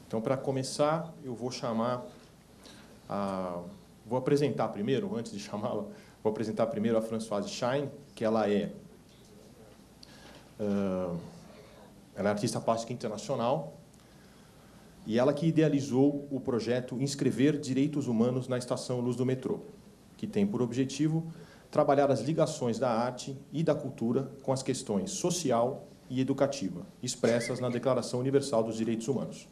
Então, para começar, eu vou vou apresentar primeiro, antes de chamá-la, vou apresentar primeiro a Françoise Schein, que ela é artista plástica internacional, e ela que idealizou o projeto Inscrever Direitos Humanos na Estação Luz do Metrô, que tem por objetivo trabalhar as ligações da arte e da cultura com as questões social e educativa, expressas na Declaração Universal dos Direitos Humanos.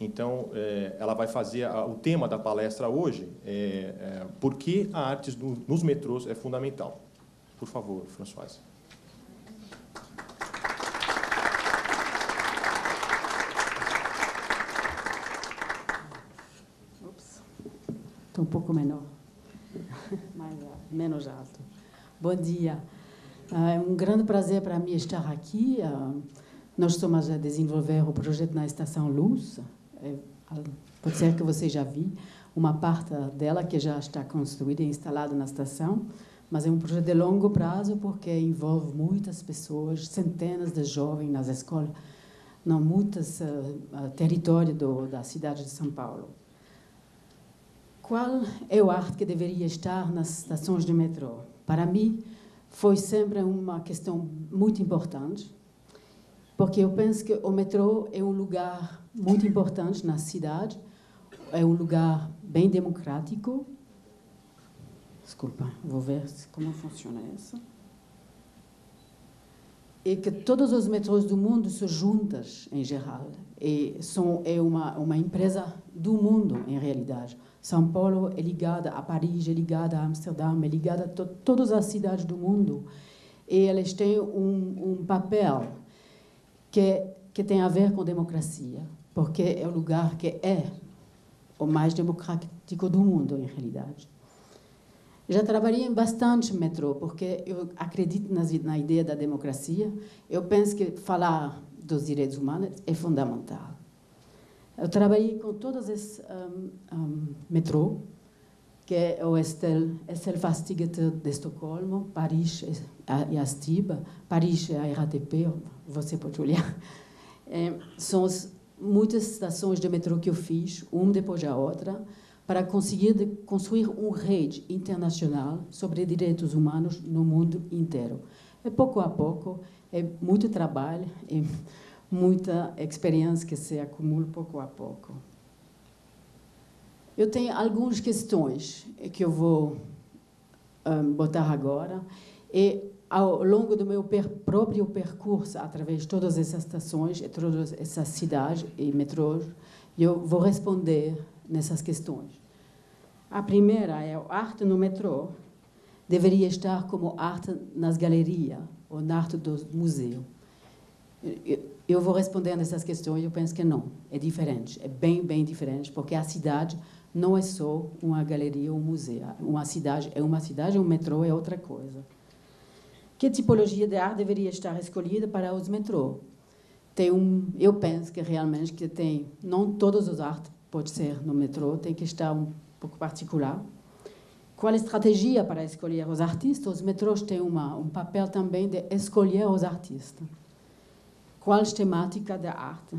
Então, ela vai fazer... O tema da palestra hoje é por que a arte nos metrôs é fundamental. Por favor, Françoise. Estou um pouco menor, menos alto. Bom dia. É um grande prazer para mim estar aqui. Nós estamos a desenvolver o projeto na Estação Luz. Pode ser que você já viu uma parte dela que já está construída e instalada na estação, mas é um projeto de longo prazo porque envolve muitas pessoas, centenas de jovens nas escolas, em muitos territórios da cidade de São Paulo. Qual é a arte que deveria estar nas estações de metrô? Para mim, foi sempre uma questão muito importante, porque eu penso que o metrô é um lugar muito importante na cidade, é um lugar bem democrático. Desculpa, vou ver como funciona isso. E que todos os metrôs do mundo são juntos, em geral. É uma empresa do mundo, em realidade. São Paulo é ligada a Paris, é ligada a Amsterdã, é ligada a todas as cidades do mundo. E eles têm um papel que tem a ver com democracia, porque é o lugar que é o mais democrático do mundo, em realidade. Já trabalhei em bastante metrô, porque eu acredito na ideia da democracia. Eu penso que falar dos direitos humanos é fundamental. Eu trabalhei com todos esses metrô, que é o SL-Fastiget de Estocolmo, Paris e a STIB, Paris e a RATP, você pode olhar. São muitas estações de metrô que eu fiz, uma depois da outra, para conseguir construir uma rede internacional sobre direitos humanos no mundo inteiro. Pouco a pouco, é muito trabalho, muita experiência que se acumula pouco a pouco. Eu tenho algumas questões que eu vou botar agora, e ao longo do meu próprio percurso, através de todas essas estações, e todas essas cidades e metrôs, eu vou responder nessas questões. A primeira é a arte no metrô deveria estar como arte nas galerias ou na arte do museu. Eu vou responder nessas questões, eu penso que não, é diferente, é bem diferente, porque a cidade não é só uma galeria ou um museu. Uma cidade, um metrô é outra coisa. Que tipologia de arte deveria estar escolhida para os metrôs? Eu penso que realmente não todas as artes pode ser no metrô, tem que estar um pouco particular. Qual a estratégia para escolher os artistas? Os metrôs têm um papel também de escolher os artistas. Qual a temática da arte?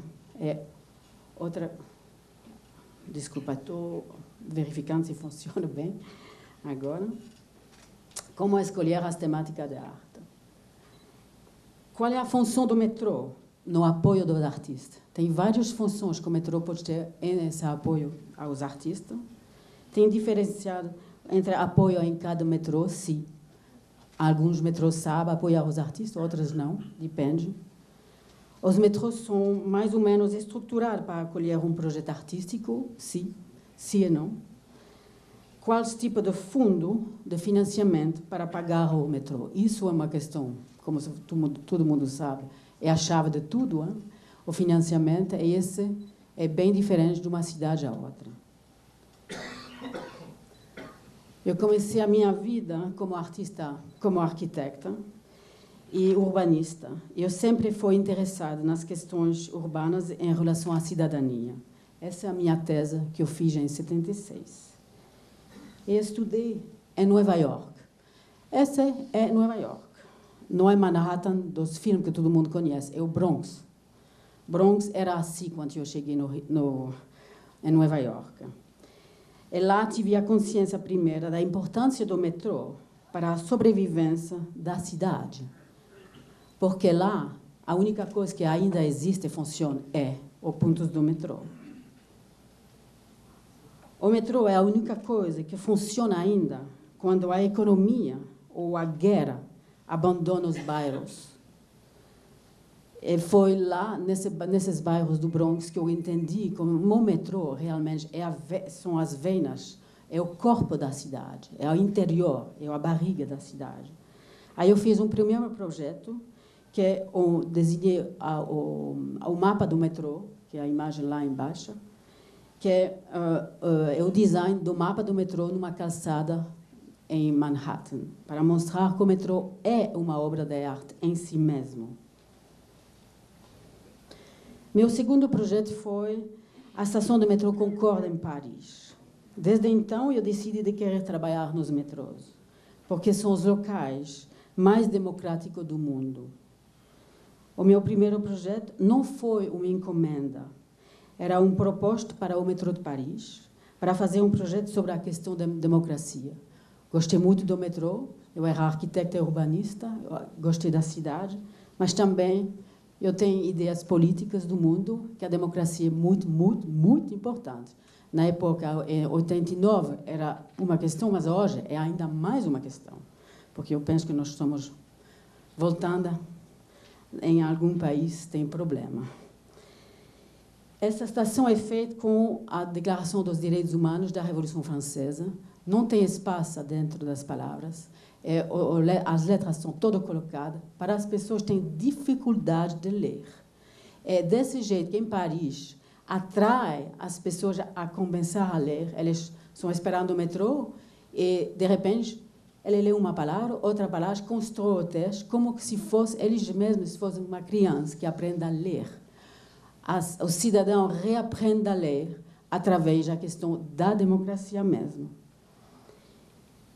Desculpa, estou verificando se funciona bem agora. Como escolher as temáticas da arte? Qual é a função do metrô no apoio dos artistas? Tem várias funções que o metrô pode ter nesse apoio aos artistas. Tem diferenciado entre apoio em cada metrô, sim. Alguns metrôs sabem apoiar os artistas, outros não, depende. Os metrôs são mais ou menos estruturados para acolher um projeto artístico, sim e não. Qual tipo de fundo de financiamento para pagar o metrô? Isso é uma questão, como todo mundo sabe, é a chave de tudo. Hein? O financiamento é bem diferente de uma cidade a outra. Eu comecei a minha vida como artista, como arquitecta e urbanista. Eu sempre fui interessada nas questões urbanas em relação à cidadania. Essa é a minha tese que eu fiz em 76. E estudei em Nova York. Essa é Nova York. Não é Manhattan dos filmes que todo mundo conhece, é o Bronx. Bronx era assim quando eu cheguei em Nova York. E lá tive a consciência primeira da importância do metrô para a sobrevivência da cidade. Porque lá, a única coisa que ainda existe e funciona é os pontos do metrô. O metrô é a única coisa que funciona ainda quando a economia ou a guerra abandona os bairros. E foi lá, nesses bairros do Bronx, que eu entendi como o metrô realmente são as veias, é o corpo da cidade, é o interior, é a barriga da cidade. Aí eu fiz um primeiro projeto, que eu desenhei o mapa do metrô, que é a imagem lá embaixo, que é o design do mapa do metrô numa calçada em Manhattan, para mostrar que o metrô é uma obra de arte em si mesmo. Meu segundo projeto foi a estação do metrô Concorde, em Paris. Desde então, eu decidi de querer trabalhar nos metrôs, porque são os locais mais democráticos do mundo. O meu primeiro projeto não foi uma encomenda, era um proposto para o metrô de Paris, para fazer um projeto sobre a questão da democracia. Gostei muito do metrô, eu era arquitecta e urbanista, gostei da cidade, mas também eu tenho ideias políticas do mundo, que a democracia é muito, muito, muito importante. Na época, em 89, era uma questão, mas hoje é ainda mais uma questão, porque eu penso que nós estamos voltando em algum país tem problema. Essa estação é feita com a Declaração dos Direitos Humanos da Revolução Francesa. Não tem espaço dentro das palavras. As letras são todas colocadas para as pessoas que têm dificuldade de ler. É desse jeito que, em Paris, atrai as pessoas a começar a ler. Eles estão esperando o metrô e, de repente, ele lê uma palavra, outra palavra, constrói o texto, como se fosse eles mesmos fossem uma criança que aprende a ler. O cidadão reaprende a ler através da questão da democracia mesmo.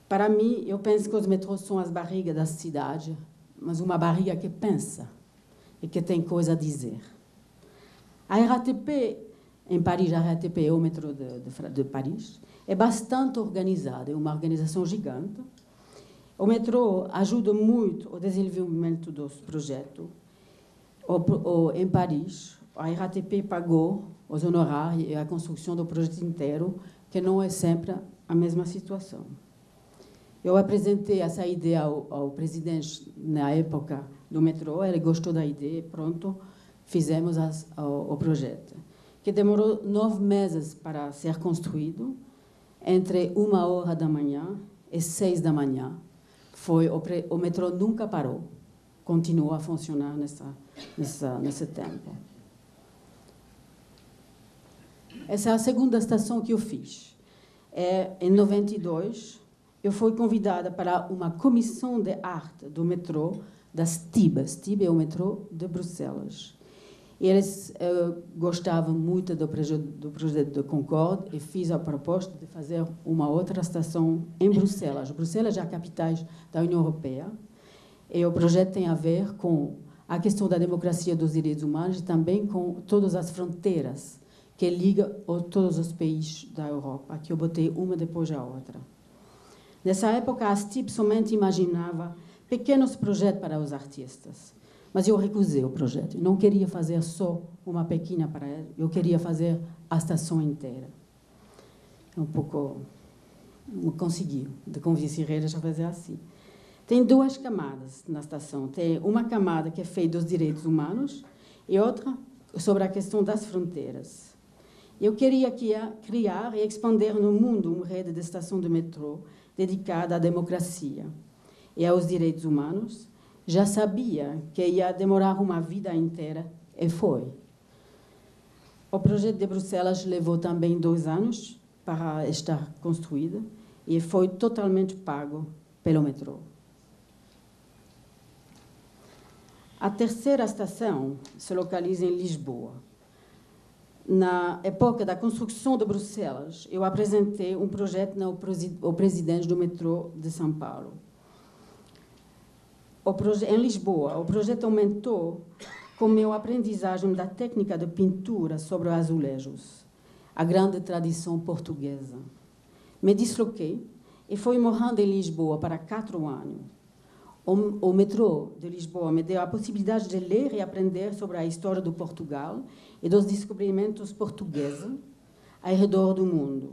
Para mim, eu penso que os metrôs são as barrigas da cidade, mas uma barriga que pensa e que tem coisa a dizer. A RATP, em Paris, a RATP é o metrô de Paris, é bastante organizada, é uma organização gigante. O metrô ajuda muito o desenvolvimento dos projetos. Em Paris, a RATP pagou os honorários e a construção do projeto inteiro, que não é sempre a mesma situação. Eu apresentei essa ideia ao presidente na época do metrô, ele gostou da ideia, pronto, fizemos o projeto, que demorou 9 meses para ser construído, entre 1h da manhã e 6 da manhã. O metrô nunca parou, continuou a funcionar nesse tempo. Essa é a segunda estação que eu fiz. Em 92, eu fui convidada para uma comissão de arte do metrô da STIB. STIB é o metrô de Bruxelas. Eles gostavam muito do projeto de Concorde e fiz a proposta de fazer uma outra estação em Bruxelas. Bruxelas é a capital da União Europeia e o projeto tem a ver com a questão da democracia dos direitos humanos e também com todas as fronteiras que ligam todos os países da Europa, que eu botei uma depois da outra. Nessa época, a STIB somente imaginava pequenos projetos para os artistas. Mas eu recusei o projeto. Não queria fazer só uma pequena para ele, eu queria fazer a estação inteira. Um pouco não conseguiu de convencer eles a fazer assim. Tem 2 camadas na estação. Tem uma camada que é feita dos direitos humanos e outra sobre a questão das fronteiras. Eu queria criar e expandir no mundo uma rede de estação de metrô dedicada à democracia e aos direitos humanos. Já sabia que ia demorar uma vida inteira, e foi. O projeto de Bruxelas levou também 2 anos para estar construído e foi totalmente pago pelo metrô. A terceira estação se localiza em Lisboa. Na época da construção de Bruxelas, eu apresentei um projeto ao presidente do metrô de São Paulo. Em Lisboa, o projeto aumentou com meu aprendizagem da técnica de pintura sobre azulejos, a grande tradição portuguesa. Me desloquei e fui morando em Lisboa para 4 anos. O metrô de Lisboa me deu a possibilidade de ler e aprender sobre a história do Portugal e dos descobrimentos portugueses ao redor do mundo.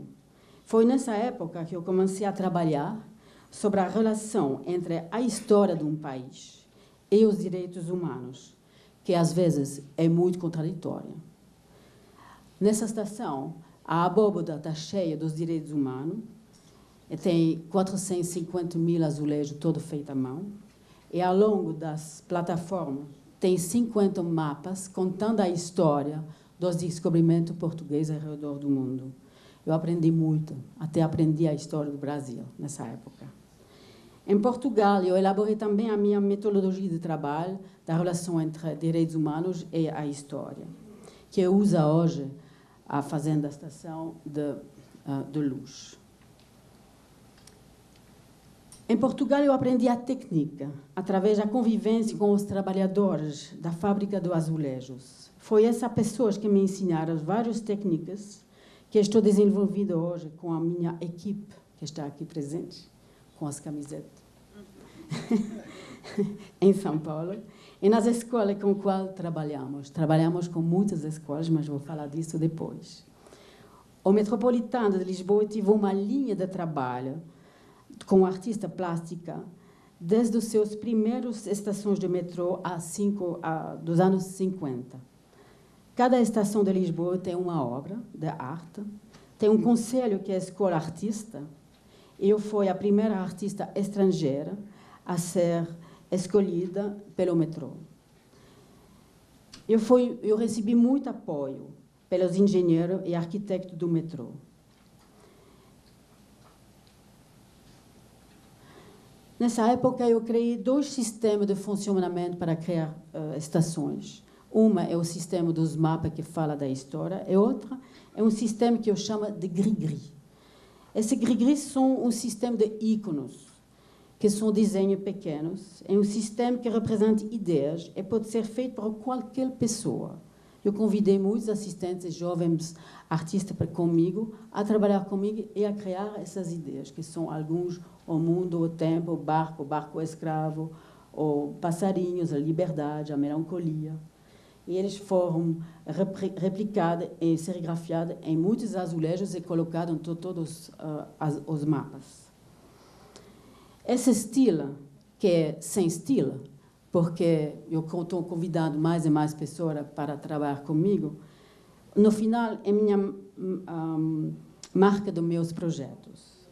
Foi nessa época que eu comecei a trabalhar sobre a relação entre a história de um país e os direitos humanos, que às vezes é muito contraditória. Nessa estação, a abóbada está cheia dos direitos humanos, e tem 450 mil azulejos, todo feito à mão, e ao longo das plataformas tem 50 mapas contando a história dos descobrimentos portugueses ao redor do mundo. Eu aprendi muito, até aprendi a história do Brasil nessa época. Em Portugal, eu elaborei também a minha metodologia de trabalho da relação entre direitos humanos e a história, que eu uso hoje a Fazenda Estação de Luz. Em Portugal, eu aprendi a técnica através da convivência com os trabalhadores da fábrica de azulejos. Foi essas pessoas que me ensinaram várias técnicas que estou desenvolvendo hoje com a minha equipe, que está aqui presente, com as camisetas, em São Paulo, e nas escolas com as quais trabalhamos. Trabalhamos com muitas escolas, mas vou falar disso depois. O Metropolitano de Lisboa teve uma linha de trabalho com artista plástica desde os seus primeiros estações de metrô dos anos 50. Cada estação de Lisboa tem uma obra de arte, tem um conselho que é a Escola Artista. Eu fui a primeira artista estrangeira a ser escolhida pelo metrô. Eu recebi muito apoio pelos engenheiros e arquitetos do metrô. Nessa época, eu criei 2 sistemas de funcionamento para criar estações. Uma é o sistema dos mapas, que fala da história, e outra é um sistema que eu chamo de gris-gris. Esses gris-gris são um sistema de ícones, que são desenhos pequenos. É um sistema que representa ideias e pode ser feito por qualquer pessoa. Eu convidei muitos assistentes jovens artistas comigo a trabalhar comigo e a criar essas ideias, que são alguns: o mundo, o tempo, o barco escravo, o passarinhos, a liberdade, a melancolia. E eles foram replicados e serigrafiados em muitos azulejos e colocados em todos os mapas. Esse estilo, que é sem estilo, porque eu estou convidando mais e mais pessoas para trabalhar comigo, no final é minha marca dos meus projetos.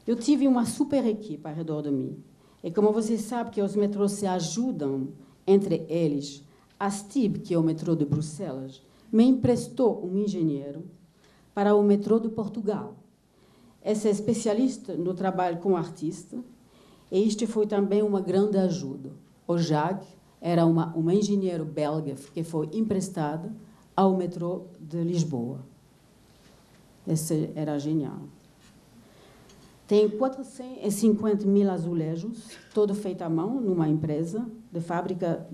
Eu tive uma super equipe ao redor de mim. E como vocês sabem que os metrôs se ajudam entre eles, a STIB, que é o metrô de Bruxelas, me emprestou um engenheiro para o metrô de Portugal. Esse é especialista no trabalho com artista, e isto foi também uma grande ajuda. O Jacques era um engenheiro belga que foi emprestado ao metrô de Lisboa. Esse era genial. Tem 450 mil azulejos, todo feito à mão, numa empresa de fábrica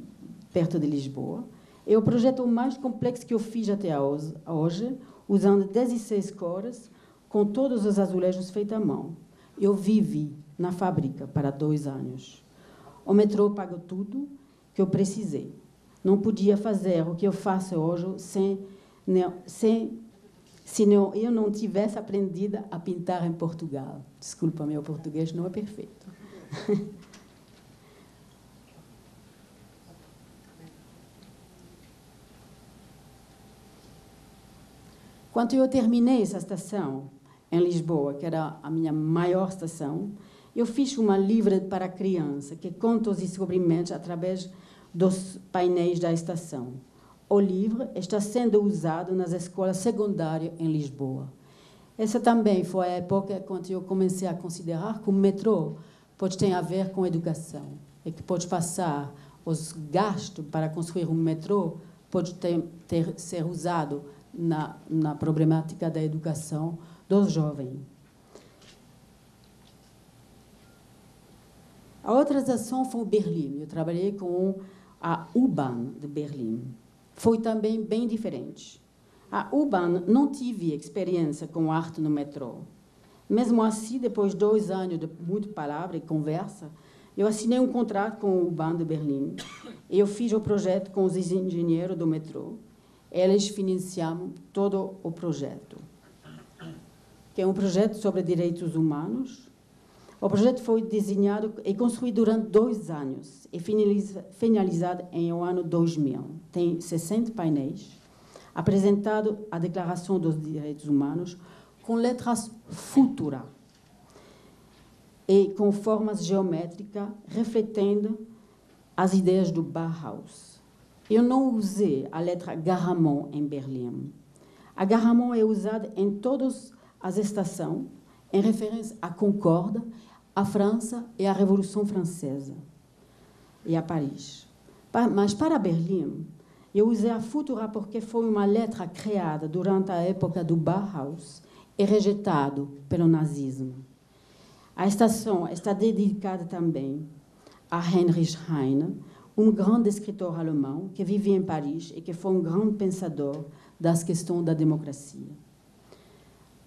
perto de Lisboa. É o projeto mais complexo que eu fiz até hoje, usando 16 cores, com todos os azulejos feitos à mão. Eu vivi na fábrica para 2 anos. O metrô pagou tudo que eu precisei. Não podia fazer o que eu faço hoje se eu não tivesse aprendido a pintar em Portugal. Desculpa, meu português não é perfeito. Quando eu terminei essa estação em Lisboa, que era a minha maior estação, eu fiz uma livre para criança que conta os descobrimentos através dos painéis da estação. O livro está sendo usado nas escolas secundárias em Lisboa. Essa também foi a época quando eu comecei a considerar que o metrô pode ter a ver com educação e que pode passar os gastos para construir um metrô pode ser usado na problemática da educação dos jovens. A outra ação foi Berlim. Eu trabalhei com a U-Bahn de Berlim. Foi também bem diferente. A U-Bahn não tive experiência com arte no metrô. Mesmo assim, depois de 2 anos de muita palavra e conversa, eu assinei um contrato com a U-Bahn de Berlim e eu fiz o projeto com os engenheiros do metrô. Eles financiaram todo o projeto, que é um projeto sobre direitos humanos. O projeto foi desenhado e construído durante 2 anos e finalizado em o ano 2000. Tem 60 painéis, apresentado a Declaração dos Direitos Humanos com letras futuras e com formas geométricas refletendo as ideias do Bauhaus. Eu não usei a letra Garamond em Berlim. A Garamond é usada em todas as estações, em referência à Concorde, à França e à Revolução Francesa e a Paris. Mas para Berlim, eu usei a Futura porque foi uma letra criada durante a época do Bauhaus e rejeitado pelo nazismo. A estação está dedicada também a Heinrich Heine, um grande escritor alemão que vivia em Paris e que foi um grande pensador das questões da democracia.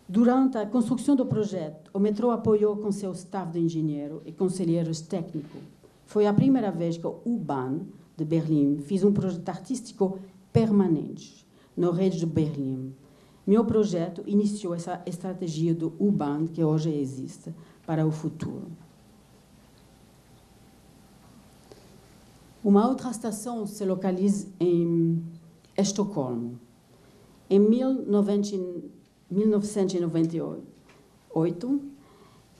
Durante a construção do projeto, o metrô apoiou com seu staff de engenheiro e conselheiros técnicos. Foi a primeira vez que o U-Bahn de Berlim fez um projeto artístico permanente no rede de Berlim. Meu projeto iniciou essa estratégia do U-Bahn que hoje existe para o futuro. Uma outra estação se localiza em Estocolmo. Em 1998,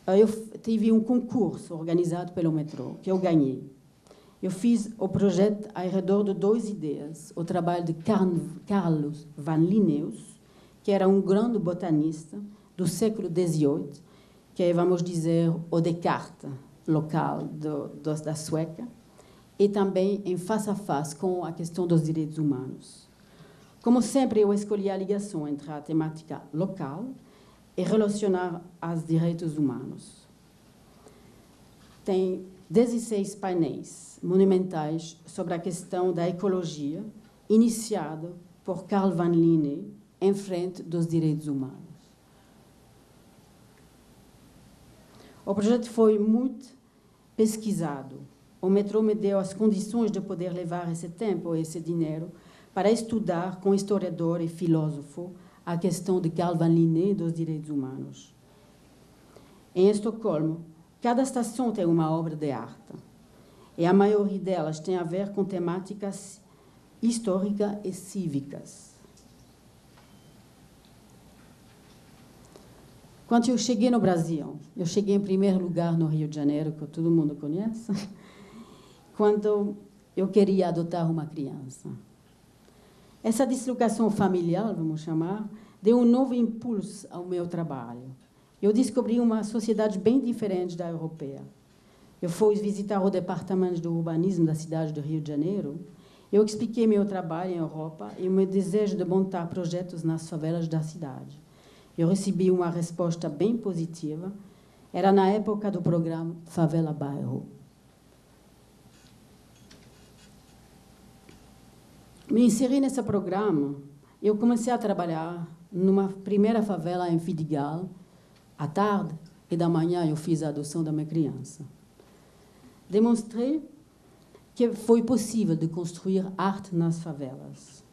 eu tive um concurso organizado pelo metrô, que eu ganhei. Eu fiz o projeto ao redor de 2 ideias. O trabalho de Carlos van Linnaeus, que era um grande botanista do século XVIII, que é, vamos dizer, o Descartes local da Suécia, e também em face a face com a questão dos direitos humanos. Como sempre, eu escolhi a ligação entre a temática local e relacionar aos direitos humanos. Tem 16 painéis monumentais sobre a questão da ecologia, iniciado por Carl van Linné em frente dos direitos humanos. O projeto foi muito pesquisado. O metrô me deu as condições de poder levar esse tempo e esse dinheiro para estudar com historiador e filósofo a questão de Carl van Linné e dos direitos humanos. Em Estocolmo, cada estação tem uma obra de arte, e a maioria delas tem a ver com temáticas históricas e cívicas. Quando eu cheguei no Brasil, eu cheguei em primeiro lugar no Rio de Janeiro, que todo mundo conhece, quando eu queria adotar uma criança. Essa deslocação familiar, vamos chamar, deu um novo impulso ao meu trabalho. Eu descobri uma sociedade bem diferente da europeia. Eu fui visitar o departamento de urbanismo da cidade do Rio de Janeiro. Eu expliquei meu trabalho em Europa e o meu desejo de montar projetos nas favelas da cidade. Eu recebi uma resposta bem positiva. Era na época do programa Favela Bairro. Me inseri nesse programa. Eu comecei a trabalhar numa primeira favela em Vidigal. À tarde e da manhã eu fiz a adoção da minha criança. Demonstrei que foi possível de construir arte nas favelas.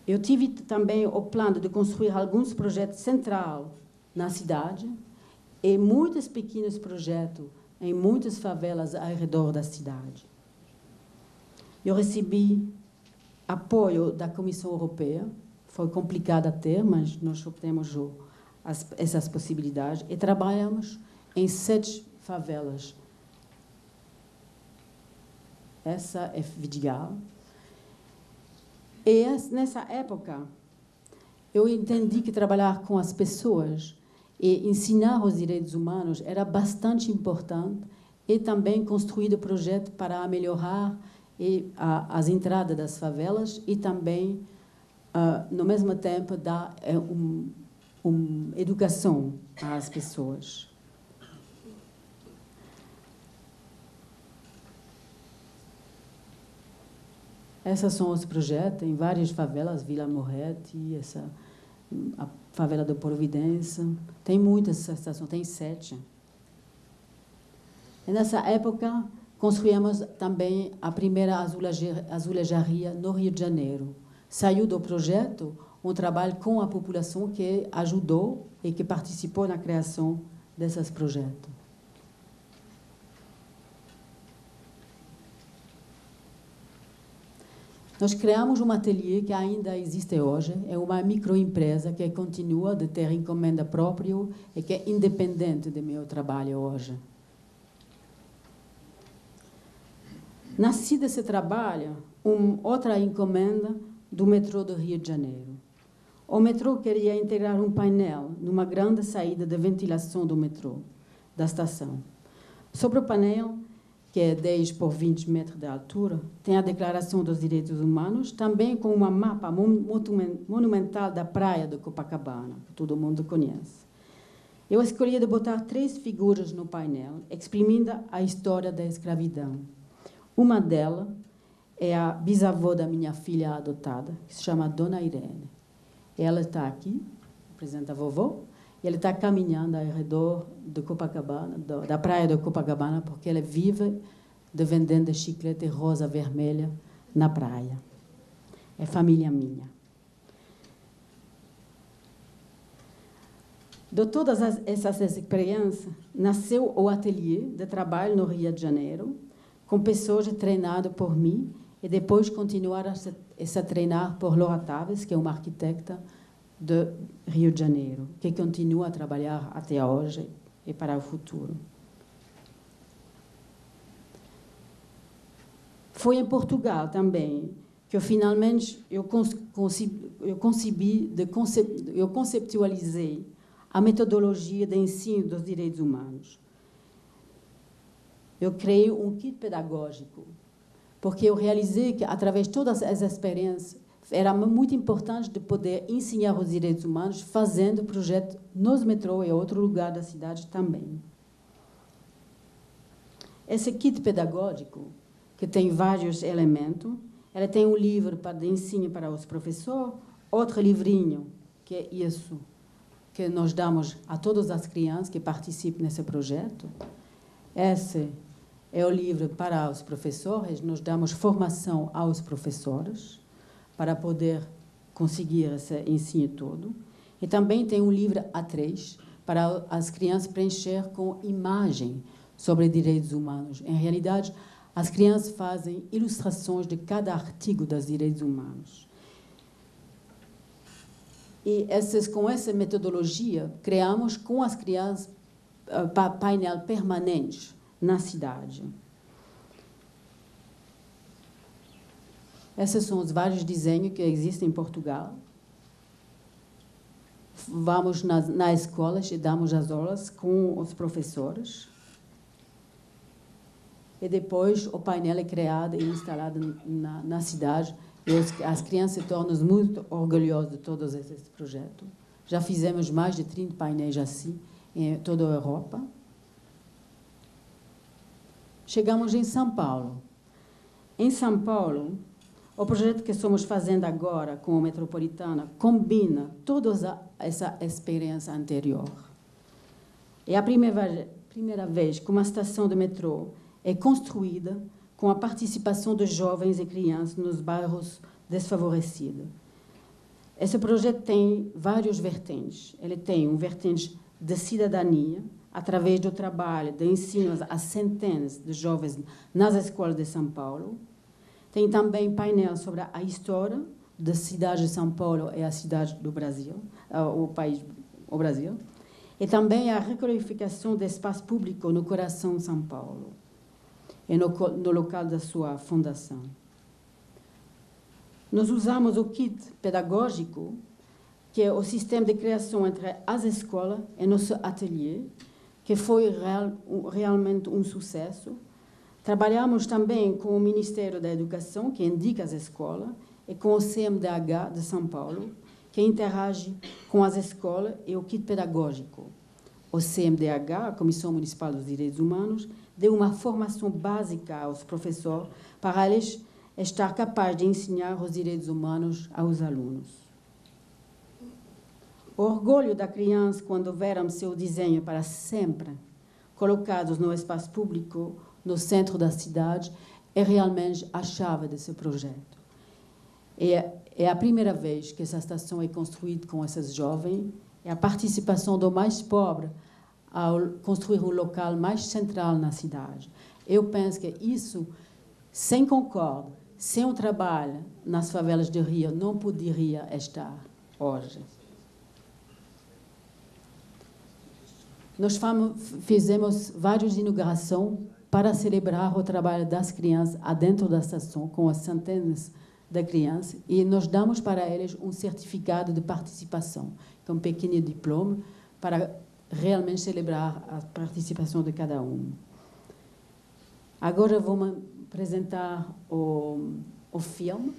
Eu tive também o plano de construir alguns projetos centrais na cidade e muitos pequenos projetos em muitas favelas ao redor da cidade. Eu recebi apoio da Comissão Europeia. Foi complicado a ter, mas nós obtemos essas possibilidades e trabalhamos em 7 favelas. Essa é Vidigal. E nessa época, eu entendi que trabalhar com as pessoas e ensinar os direitos humanos era bastante importante e também construir projetos para melhorar as entradas das favelas e também, no mesmo tempo, dar uma educação às pessoas. Esses são os projetos em várias favelas, Vila Moretti, a favela da Providência. Tem muitas estações, tem 7. E nessa época, construímos também a primeira azulejaria no Rio de Janeiro. Saiu do projeto um trabalho com a população que ajudou e que participou na criação desses projetos. Nós criamos um ateliê que ainda existe hoje, é uma microempresa que continua de ter encomenda própria e que é independente do meu trabalho hoje. Nasci desse trabalho outra encomenda do metrô do Rio de Janeiro. O metrô queria integrar um painel numa grande saída de ventilação do metrô, da estação. Sobre o painel, que é 10 por 20 metros de altura, tem a Declaração dos Direitos Humanos, também com uma mapa monumental da praia de Copacabana, que todo mundo conhece. Eu escolhi de botar 3 figuras no painel, exprimindo a história da escravidão. Uma delas é a bisavó da minha filha adotada, que se chama Dona Irene. Ela está aqui, apresenta a vovó, e ela está caminhando ao redor de Copacabana, da praia de Copacabana, porque ela vive de vendendo chiclete rosa vermelha na praia. É família minha. De todas essas experiências, nasceu o ateliê de trabalho no Rio de Janeiro, com pessoas treinadas por mim, e depois continuaram a se treinar por Laura Taves, que é uma arquitecta de Rio de Janeiro, que continua a trabalhar até hoje e para o futuro. Foi em Portugal também que eu finalmente conceptualizei a metodologia de ensino dos direitos humanos. Eu criei um kit pedagógico, porque eu realizei que, através de todas as experiências, era muito importante de poder ensinar os direitos humanos fazendo projetos nos metrô e em outro lugar da cidade também. Esse kit pedagógico, que tem vários elementos, ela tem um livro de ensino para os professores, outro livrinho, que é isso, que nós damos a todas as crianças que participam nesse projeto. Esse é o livro para os professores, nós damos formação aos professores para poder conseguir esse ensino todo. E também tem um livro A3 para as crianças preencher com imagem sobre direitos humanos. Em realidade, as crianças fazem ilustrações de cada artigo dos direitos humanos. E com essa metodologia, criamos com as crianças painel permanente na cidade. Esses são os vários desenhos que existem em Portugal. Vamos nas escolas e damos as aulas com os professores. E depois o painel é criado e instalado na cidade. E as crianças se tornam muito orgulhosas de todos esses projetos. Já fizemos mais de 30 painéis assim em toda a Europa. Chegamos em São Paulo. Em São Paulo, o projeto que estamos fazendo agora com a Metropolitana combina toda essa experiência anterior. É a primeira vez que uma estação de metrô é construída com a participação de jovens e crianças nos bairros desfavorecidos. Esse projeto tem vários vertentes. Ele tem um vertente de cidadania, através do trabalho de ensino a centenas de jovens nas escolas de São Paulo. Tem também painel sobre a história da cidade de São Paulo e a cidade do Brasil, o Brasil. E também a requalificação do espaço público no coração de São Paulo e no local da sua fundação. Nós usamos o kit pedagógico, que é o sistema de criação entre as escolas e nosso ateliê, que foi realmente um sucesso. Trabalhamos também com o Ministério da Educação, que indica as escolas, e com o CMDH de São Paulo, que interage com as escolas e o kit pedagógico. O CMDH, a Comissão Municipal dos Direitos Humanos, deu uma formação básica aos professores para eles estar capaz de ensinar os direitos humanos aos alunos. O orgulho da criança quando verem seu desenho para sempre colocados no espaço público, no centro da cidade, é realmente a chave desse projeto. É a primeira vez que essa estação é construída com esses jovens, é a participação do mais pobre ao construir um local mais central na cidade. Eu penso que isso, sem concórdia, sem um trabalho nas favelas de Rio, não poderia estar hoje. Nós fizemos várias inaugurações para celebrar o trabalho das crianças dentro da estação, com as centenas de crianças, e nós damos para eles um certificado de participação, que é um pequeno diploma, para realmente celebrar a participação de cada um. Agora vamos apresentar o filme.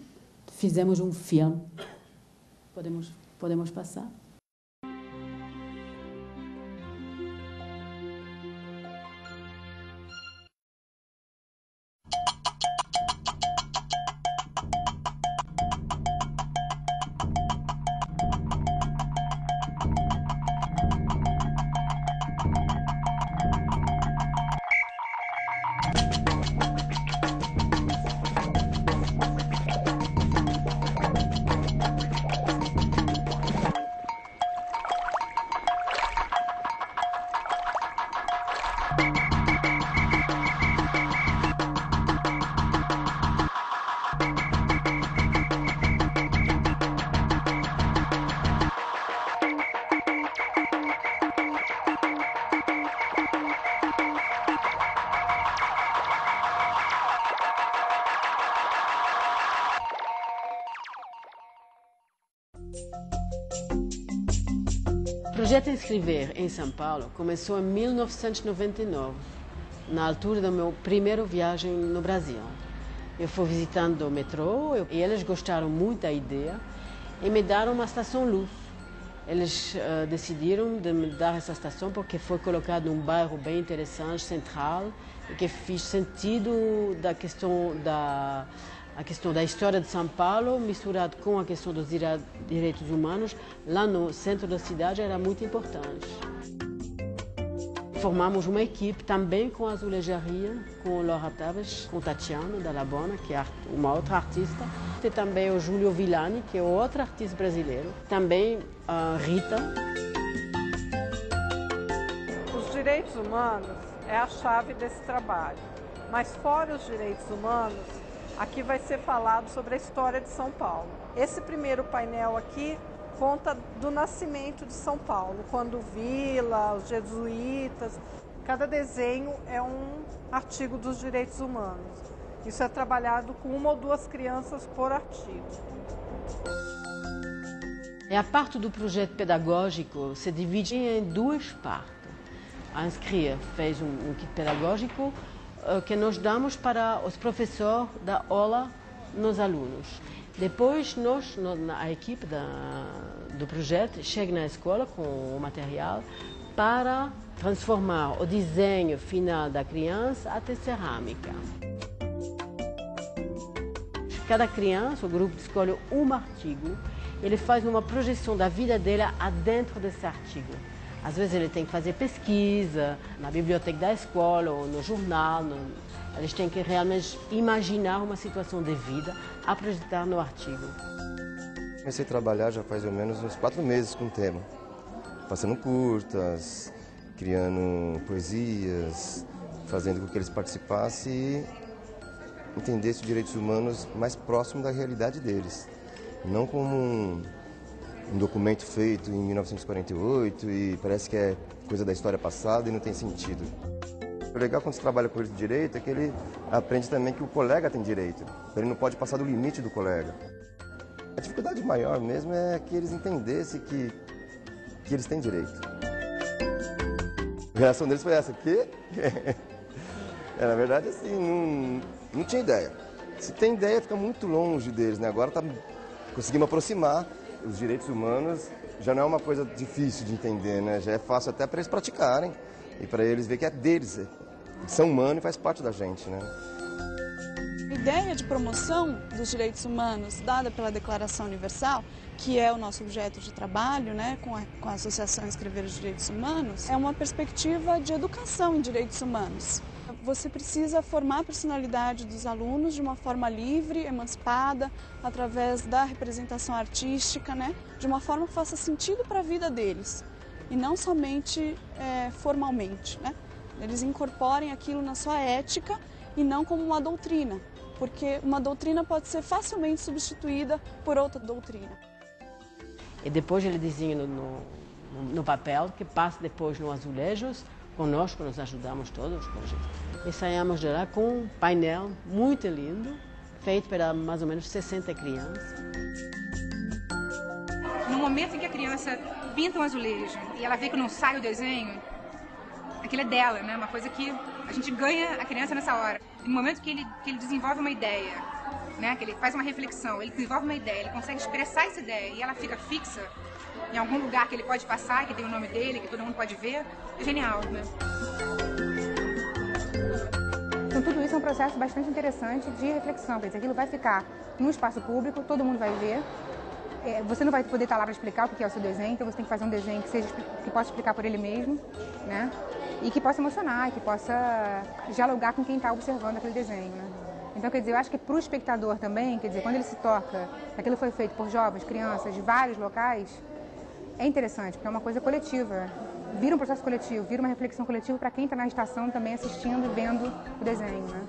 Fizemos um filme. Podemos passar? O projeto Inscrever em São Paulo começou em 1999, na altura da minha primeira viagem no Brasil. Eu fui visitando o metrô e eles gostaram muito da ideia e me deram uma estação luz. Eles decidiram de me dar essa estação porque foi colocada num bairro bem interessante, central, e que fez sentido da questão da história de São Paulo, misturado com a questão dos direitos humanos, lá no centro da cidade era muito importante. Formamos uma equipe também com a azulejaria, com Laura Taves, com Tatiana da Labona, que é uma outra artista, e também o Júlio Villani, que é outro artista brasileiro, também a Rita. Os direitos humanos é a chave desse trabalho, mas fora os direitos humanos, aqui vai ser falado sobre a história de São Paulo. Esse primeiro painel aqui conta do nascimento de São Paulo, quando Vila, os jesuítas. Cada desenho é um artigo dos direitos humanos. Isso é trabalhado com uma ou duas crianças por artigo. A parte do projeto pedagógico se divide em duas partes. A Inscrever fez um kit pedagógico que nós damos para os professores da aula nos alunos. Depois, a equipe do projeto chega na escola com o material para transformar o desenho final da criança até cerâmica. Cada criança, o grupo escolhe um artigo, ele faz uma projeção da vida dela dentro desse artigo. Às vezes ele tem que fazer pesquisa na biblioteca da escola ou no jornal. Eles têm que realmente imaginar uma situação de vida a projetar no artigo. Comecei a trabalhar já faz ou menos uns 4 meses com o tema. Fazendo curtas, criando poesias, fazendo com que eles participassem e entendessem os direitos humanos mais próximo da realidade deles. Não como um documento feito em 1948 e parece que é coisa da história passada e não tem sentido. O legal quando você trabalha com ele de direito é que ele aprende também que o colega tem direito. Ele não pode passar do limite do colega. A dificuldade maior mesmo é que eles entendessem que eles têm direito. A reação deles foi essa, quê? Na verdade, assim, não tinha ideia. Se tem ideia, fica muito longe deles, né? Agora conseguimos aproximar. Os direitos humanos já não é uma coisa difícil de entender, né? Já é fácil até para eles praticarem e para eles ver que é deles. Eles são humanos e faz parte da gente, né? A ideia de promoção dos direitos humanos dada pela Declaração Universal, que é o nosso objeto de trabalho, né, com a Associação Escrever os Direitos Humanos, é uma perspectiva de educação em direitos humanos. Você precisa formar a personalidade dos alunos de uma forma livre, emancipada, através da representação artística, né, de uma forma que faça sentido para a vida deles, e não somente formalmente, né? Eles incorporem aquilo na sua ética e não como uma doutrina, porque uma doutrina pode ser facilmente substituída por outra doutrina. E depois ele desenha no papel, que passa depois nos azulejos. Conosco, nós ajudamos todos os projetos. E saímos de lá com um painel muito lindo, feito para mais ou menos 60 crianças. No momento em que a criança pinta um azulejo e ela vê que não sai o desenho, aquilo é dela, né? Uma coisa que a gente ganha a criança nessa hora. No momento que ele desenvolve uma ideia, né? Que ele faz uma reflexão, ele desenvolve uma ideia, ele consegue expressar essa ideia e ela fica fixa em algum lugar que ele pode passar, que tem o nome dele, que todo mundo pode ver, é genial, né? Então, tudo isso é um processo bastante interessante de reflexão. Quer dizer, aquilo vai ficar no espaço público, todo mundo vai ver. Você não vai poder estar lá para explicar o que é o seu desenho, então você tem que fazer um desenho que possa explicar por ele mesmo, né? E que possa emocionar, que possa dialogar com quem está observando aquele desenho, né? Então, quer dizer, eu acho que para o espectador também, quer dizer, quando ele se toca, aquilo foi feito por jovens, crianças de vários locais, é interessante, porque é uma coisa coletiva, vira um processo coletivo, vira uma reflexão coletiva para quem está na estação também assistindo e vendo o desenho, né?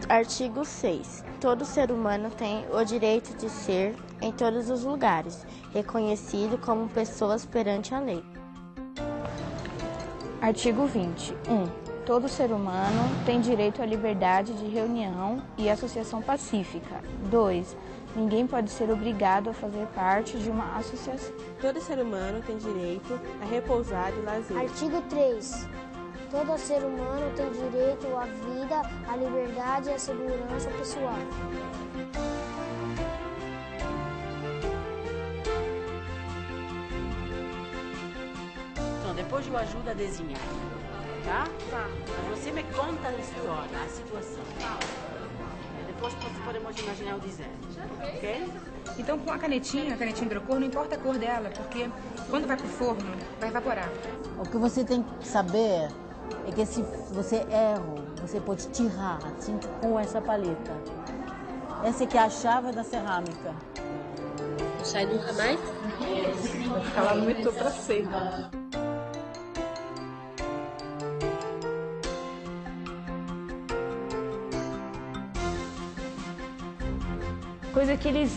Artigo 6. Todo ser humano tem o direito de ser, em todos os lugares, reconhecido como pessoas perante a lei. Artigo 20. 1. Todo ser humano tem direito à liberdade de reunião e associação pacífica. 2. Ninguém pode ser obrigado a fazer parte de uma associação. Todo ser humano tem direito a repousar e lazer. Artigo 3. Todo ser humano tem direito à vida, à liberdade e à segurança pessoal. Então, depois eu ajudo a desenhar, tá? Tá. Você me conta a história, a situação. E depois podemos imaginar o desenho, ok? Então, com a canetinha hidrocor, não importa a cor dela, porque quando vai pro forno, vai evaporar. O que você tem que saber é que se você erra, você pode tirar a tinta com essa paleta. Essa aqui é a chave da cerâmica. Não sai nunca mais? Vai ficar lá no metrô para sempre. Coisa que eles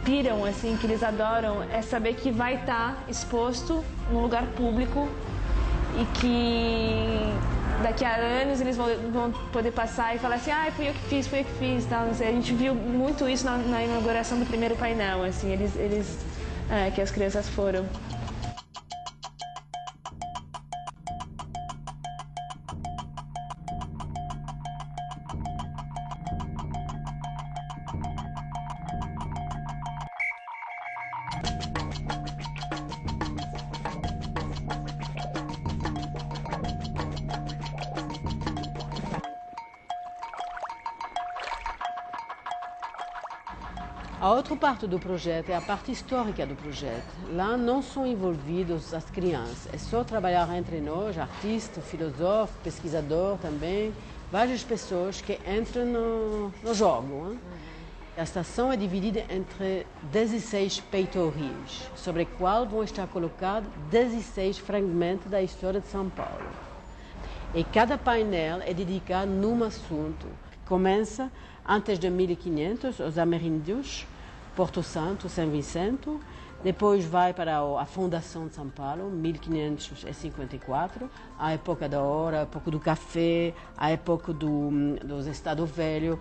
piram, assim, que eles adoram, é saber que vai estar exposto num lugar público e que daqui a anos eles vão poder passar e falar assim, ah, fui eu que fiz, tal, não sei. A gente viu muito isso na inauguração do primeiro painel, assim, que as crianças foram. A outra parte do projeto é a parte histórica do projeto. Lá não são envolvidos as crianças, é só trabalhar entre nós, artistas, filósofos, pesquisadores também, várias pessoas que entram no jogo. Hein? A estação é dividida entre 16 peitorils, sobre o qual vão estar colocados 16 fragmentos da história de São Paulo. E cada painel é dedicado num assunto. Começa antes de 1500, os ameríndios, Porto Santo, São Vicente, Depois vai para a fundação de São Paulo, 1554, a época da ouro, a época do café, a época dos Estados Velhos,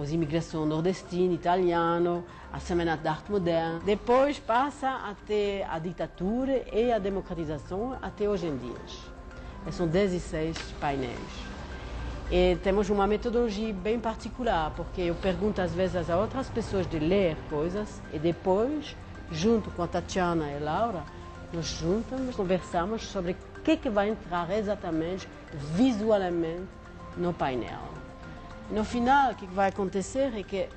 as imigrações nordestinas, italianas, a Semana de Arte Moderna. Depois passa até a ditadura e a democratização até hoje em dia. São 16 painéis. E temos uma metodologia bem particular, porque eu pergunto às vezes a outras pessoas de ler coisas e depois, junto com a Tatiana e a Laura, nos juntamos, conversamos sobre o que vai entrar exatamente, visualmente, no painel. No final, o que vai acontecer é que